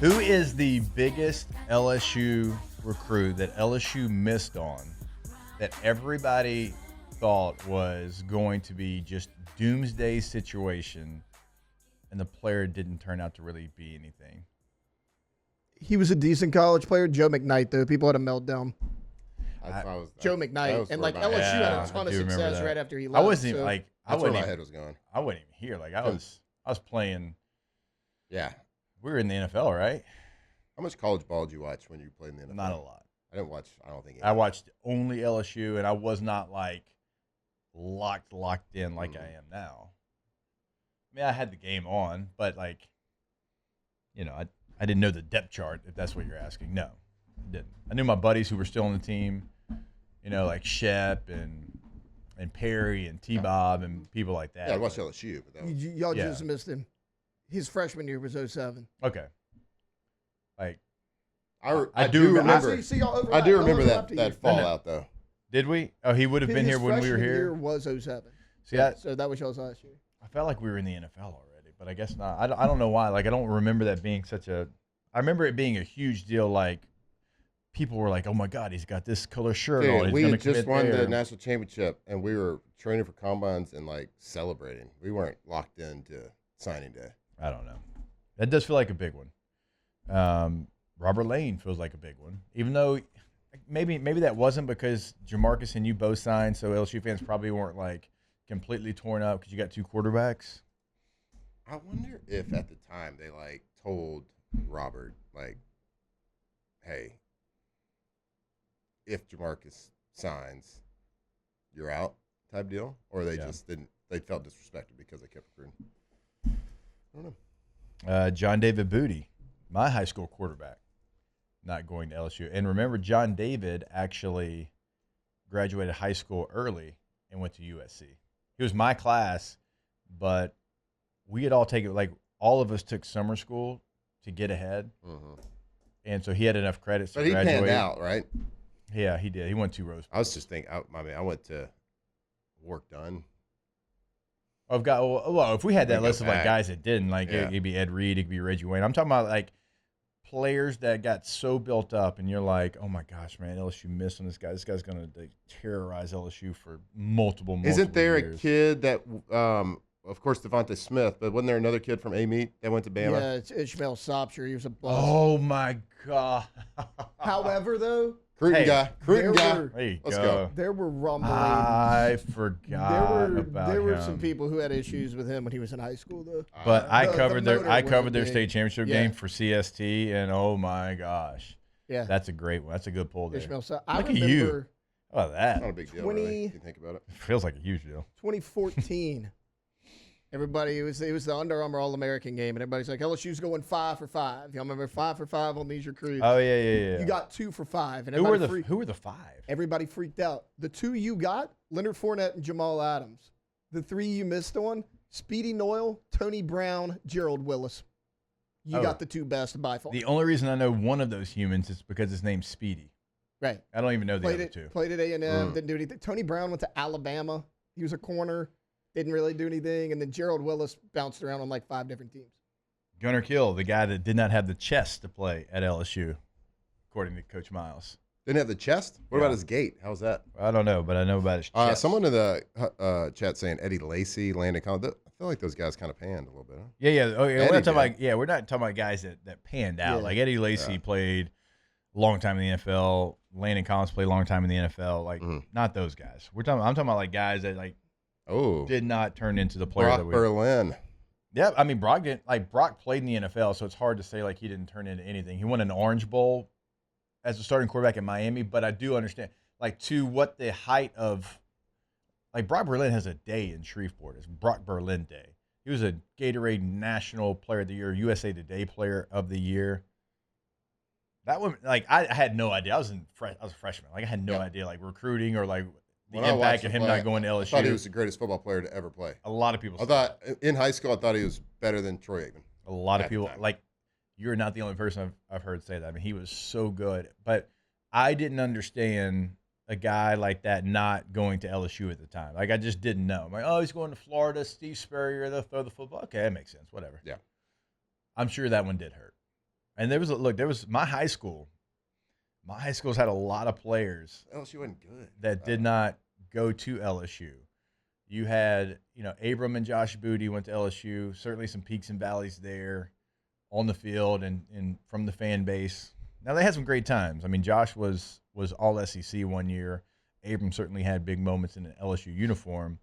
Who is the biggest LSU recruit that LSU missed on that everybody thought was going to be just doomsday situation and the player didn't turn out to really be anything? He was a decent college player. Joe McKnight, though. People had a meltdown. Joe McKnight. And, like, LSU had a ton of success right after he left. I wasn't even, like, that's where my head was going. I wasn't even here. Like, I was playing. Yeah. We were in the NFL, right? How much college ball did you watch when you played in the NFL? Not a lot. I didn't watch, I don't think. I watched only LSU, and I was not, like, locked in like I am now. I mean, I had the game on, but, like, you know, I didn't know the depth chart, if that's what you're asking. No, I didn't. I knew my buddies who were still on the team, you know, like Shep and Perry and T-Bob and people like that. Yeah, I watched LSU. But that was... Y'all just missed him. His freshman year was 07. Okay. Like, I do remember. I do remember that fallout, though. Did we? Oh, he would have been here when we were here? His freshman year was 07. See, so that was y'all's last year. I felt like we were in the NFL already, but I guess not. I don't know why. Like, I don't remember that being such a – I remember it being a huge deal. Like, people were like, oh, my God, he's got this color shirt on. He's we had just won the national championship, and we were training for combines and, like, celebrating. We weren't locked into signing day. I don't know. That does feel like a big one. Robert Lane feels like a big one, even though maybe that wasn't because Jamarcus and you both signed, so LSU fans probably weren't like completely torn up because you got two quarterbacks. I wonder if at the time they like told Robert like, "Hey, if Jamarcus signs, you're out," type deal, or they just didn't. They felt disrespected because they kept recruiting. I don't know. John David Booty, my high school quarterback, not going to LSU. And remember, John David actually graduated high school early and went to USC. He was my class, but we had all taken, like, all of us took summer school to get ahead. Mm-hmm. And so he had enough credits to graduate. But he panned out, right? Yeah, he did. He won 2 Rose Bowls. I was just thinking, I went to work done. Well, if we had that list of like guys that didn't, like it could be Ed Reed, it could be Reggie Wayne. I'm talking about like players that got so built up, and you're like, oh my gosh, man, LSU missed on this guy. This guy's gonna terrorize LSU for multiple. Isn't there years. A kid that, of course, Devontae Smith, but wasn't there another kid from A-Meet that went to Bama? Yeah, it's Ishmael Sopsher. He was a bust. Oh my God. However, though. Cruton guy. Let's go. There were rumblings. I forgot about There were some people who had issues with him when he was in high school, though. But I covered their state championship game for CST, and oh my gosh, that's a great one. That's a good pull there. Look at you. Oh, that. Not a big deal. Really, if you think about it. It feels like a huge deal. 2014. Everybody, it was the Under Armour All-American game, and everybody's like, LSU's going 5 for 5. Y'all remember 5 for 5 on these recruits? Oh, yeah. You got 2 for 5. And who were the 5? Everybody freaked out. The 2 you got, Leonard Fournette and Jamal Adams. The 3 you missed on, Speedy Noyle, Tony Brown, Gerald Willis. You got the 2 best by far. The only reason I know one of those humans is because his name's Speedy. Right. I don't even know the other 2. Played at A&M, didn't do anything. Tony Brown went to Alabama. He was a corner. Didn't really do anything, and then Gerald Willis bounced around on like 5 different teams. Gunnar Kill, the guy that did not have the chest to play at LSU, according to Coach Miles. Didn't have the chest? What about his gait? How's that? I don't know, but I know about his chest. Someone in the chat saying Eddie Lacy, Landon Collins. I feel like those guys kind of panned a little bit. Huh? Yeah. Oh, yeah. We're not talking about guys that panned out. Like Eddie Lacy played a long time in the NFL. Landon Collins played a long time in the NFL. Like not those guys. I'm talking about like guys that like. Oh, did not turn into the player that we. Berlin. Yeah, I mean Brock didn't. Like Brock played in the NFL, so it's hard to say like he didn't turn into anything. He won an Orange Bowl as a starting quarterback in Miami, but I do understand like to what the height of like Brock Berlin has a day in Shreveport. It's Brock Berlin Day. He was a Gatorade National Player of the Year, USA Today Player of the Year. That one, like I had no idea. I was a freshman. Like I had no idea like recruiting or like. The impact of him not going to LSU. I thought he was the greatest football player to ever play. A lot of people. I thought in high school, I thought he was better than Troy Aikman. A lot of people like. You're not the only person I've heard say that. I mean, he was so good, but I didn't understand a guy like that not going to LSU at the time. Like I just didn't know. I'm like, oh, he's going to Florida. Steve Spurrier, they'll throw the football. Okay, that makes sense. Whatever. Yeah, I'm sure that one did hurt. And there was my high school. My high school's had a lot of players LSU wasn't good. that did not go to LSU. You had, Abram and Josh Booty went to LSU. Certainly some peaks and valleys there on the field and from the fan base. Now, they had some great times. I mean, Josh was all SEC one year. Abram certainly had big moments in an LSU uniform.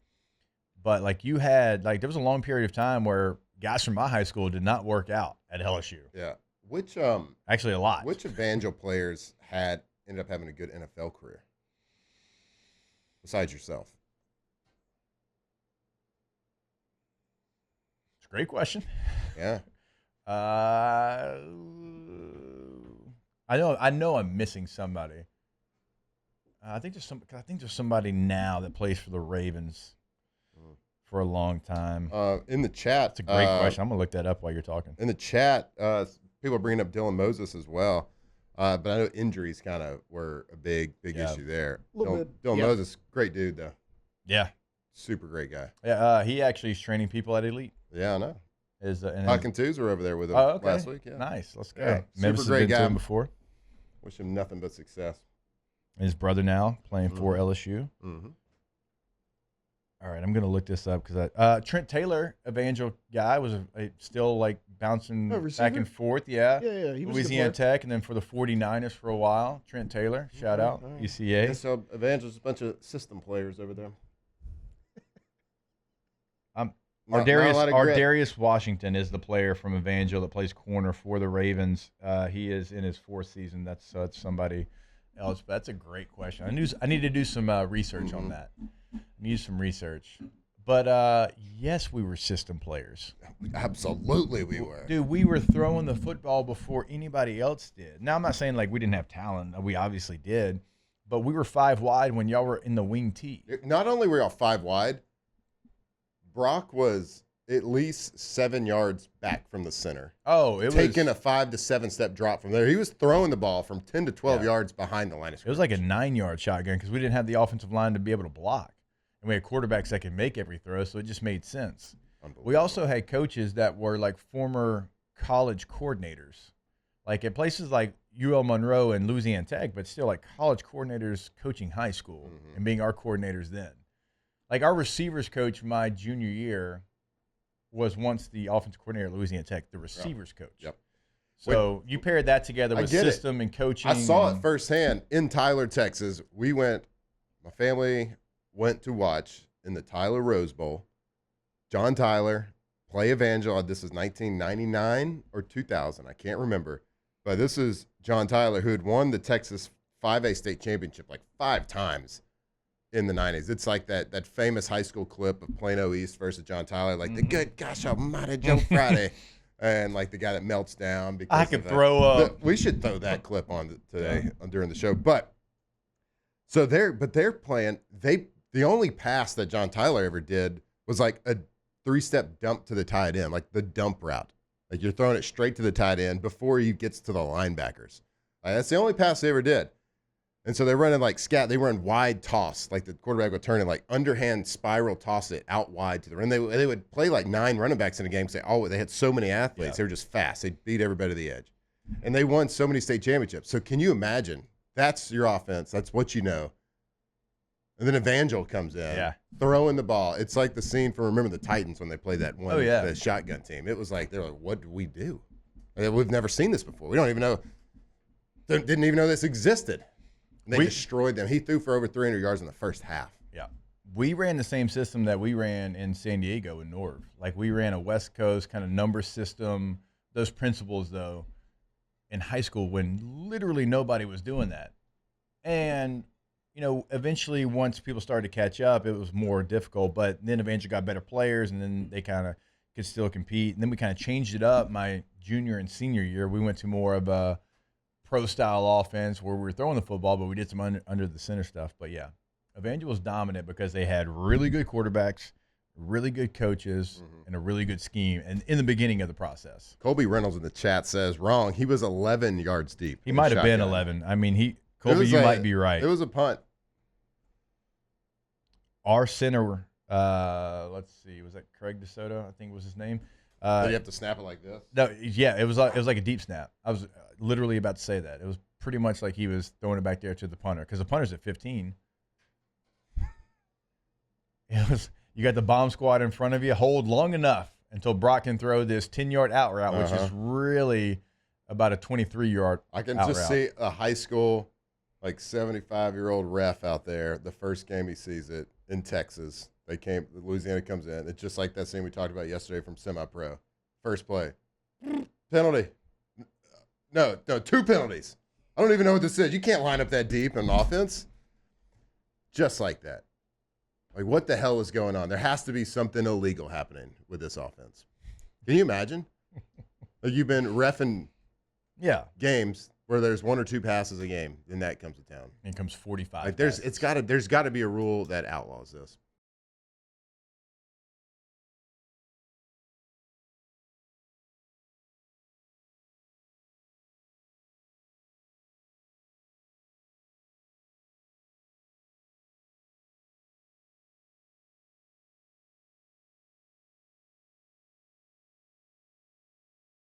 But, there was a long period of time where guys from my high school did not work out at LSU. Yeah. Actually, a lot. Which Evangel players ended up having a good NFL career besides yourself? It's a great question. Yeah. I know I'm missing somebody. I think there's somebody now that plays for the Ravens for a long time. In the chat, That's a great question. I'm gonna look that up while you're talking. In the chat, people are bringing up Dylan Moses as well, but I know injuries kind of were a big issue there. Dylan Moses, great dude though. Yeah, super great guy. Yeah, he actually is training people at Elite. Yeah, I know. And Hawk and Twos were over there with him last week. Yeah, nice. Let's go. Yeah, Memphis super great has been guy. to him before. Wish him nothing but success. And his brother now playing for LSU. Mm-hmm. All right, I'm going to look this up because Trent Taylor, Evangel guy, was still bouncing back and forth. Yeah. Yeah. He was Louisiana Tech, and then for the 49ers for a while. Trent Taylor, shout out, UCA. Yeah, so Evangel's a bunch of system players over there. Darius Washington is the player from Evangel that plays corner for the Ravens. He is in his 4th season. That's somebody else. But that's a great question. I need to do some research on that. Need some research. But yes, we were system players. Absolutely, we were. Dude, we were throwing the football before anybody else did. Now, I'm not saying we didn't have talent. We obviously did. But we were 5 wide when y'all were in the wing tee. Not only were y'all 5 wide, Brock was at least 7 yards back from the center. Oh, it was taking a 5 to 7 step drop from there. He was throwing the ball from 10 to 12 yards behind the line of scrimmage. It was like a 9-yard shotgun because we didn't have the offensive line to be able to block. And we had quarterbacks that could make every throw, so it just made sense. We also had coaches that were former college coordinators. At places like UL Monroe and Louisiana Tech, but still college coordinators coaching high school and being our coordinators then. Our receivers coach my junior year was once the offensive coordinator at Louisiana Tech, the receivers coach. Yep. So you paired that together with system and coaching. I saw it firsthand in Tyler, Texas. My family went to watch in the Tyler Rose Bowl, John Tyler play Evangel. This is 1999 or 2000. I can't remember. But this is John Tyler, who had won the Texas 5A state championship 5 times in the 90s. It's like that famous high school clip of Plano East versus John Tyler, the good gosh almighty Joe Friday, and the guy that melts down. Because I could throw up. We should throw that clip on today during the show. But so they're playing. The only pass that John Tyler ever did was a 3-step dump to the tight end, the dump route. You're throwing it straight to the tight end before he gets to the linebackers. That's the only pass they ever did. And so they're running scat. They run wide toss. The quarterback would turn and underhand spiral toss it out wide to the run. They would play 9 running backs in a game. They had so many athletes. They were just fast. They beat everybody to the edge. And they won so many state championships. So can you imagine? That's your offense. That's what you know. And then Evangel comes in, throwing the ball. It's like the scene from Remember the Titans when they played that one the shotgun team. It was they're what do we do? We've never seen this before. We don't even know. Didn't even know this existed. And they destroyed them. He threw for over 300 yards in the first half. Yeah. We ran the same system that we ran in San Diego in Norv. We ran a West Coast kind of number system, those principles, though, in high school when literally nobody was doing that. And, eventually once people started to catch up, it was more difficult. But then Evangel got better players, and then they kind of could still compete. And then we kind of changed it up my junior and senior year. We went to more of a pro-style offense where we were throwing the football, but we did some under the center stuff. But, yeah, Evangel was dominant because they had really good quarterbacks, really good coaches, and a really good scheme and in the beginning of the process. Colby Reynolds in the chat says, wrong. He was 11 yards deep. He might have been 11. I mean, Colby, you might be right. It was a punt. Our center, let's see, was that Craig DeSoto? I think was his name. Did you have to snap it like this? No, yeah, it was like a deep snap. I was literally about to say that. It was pretty much like he was throwing it back there to the punter because the punter's at 15. It was, you got the bomb squad in front of you. Hold long enough until Brock can throw this 10-yard out route, which is really about a 23-yard. I can out just route. see a high school, like 75-year-old ref out there. The first game he sees it in Texas. Louisiana comes in. It's just like that scene we talked about yesterday from Semi-Pro. First play, penalty. No, 2 penalties. I don't even know what this is. You can't line up that deep in offense. Just like that. Like, what the hell is going on? There has to be something illegal happening with this offense. Can you imagine? Like, you've been reffing games where there's 1 or 2 passes a game, then that comes to town. And comes 45. Like, there's got to be a rule that outlaws this.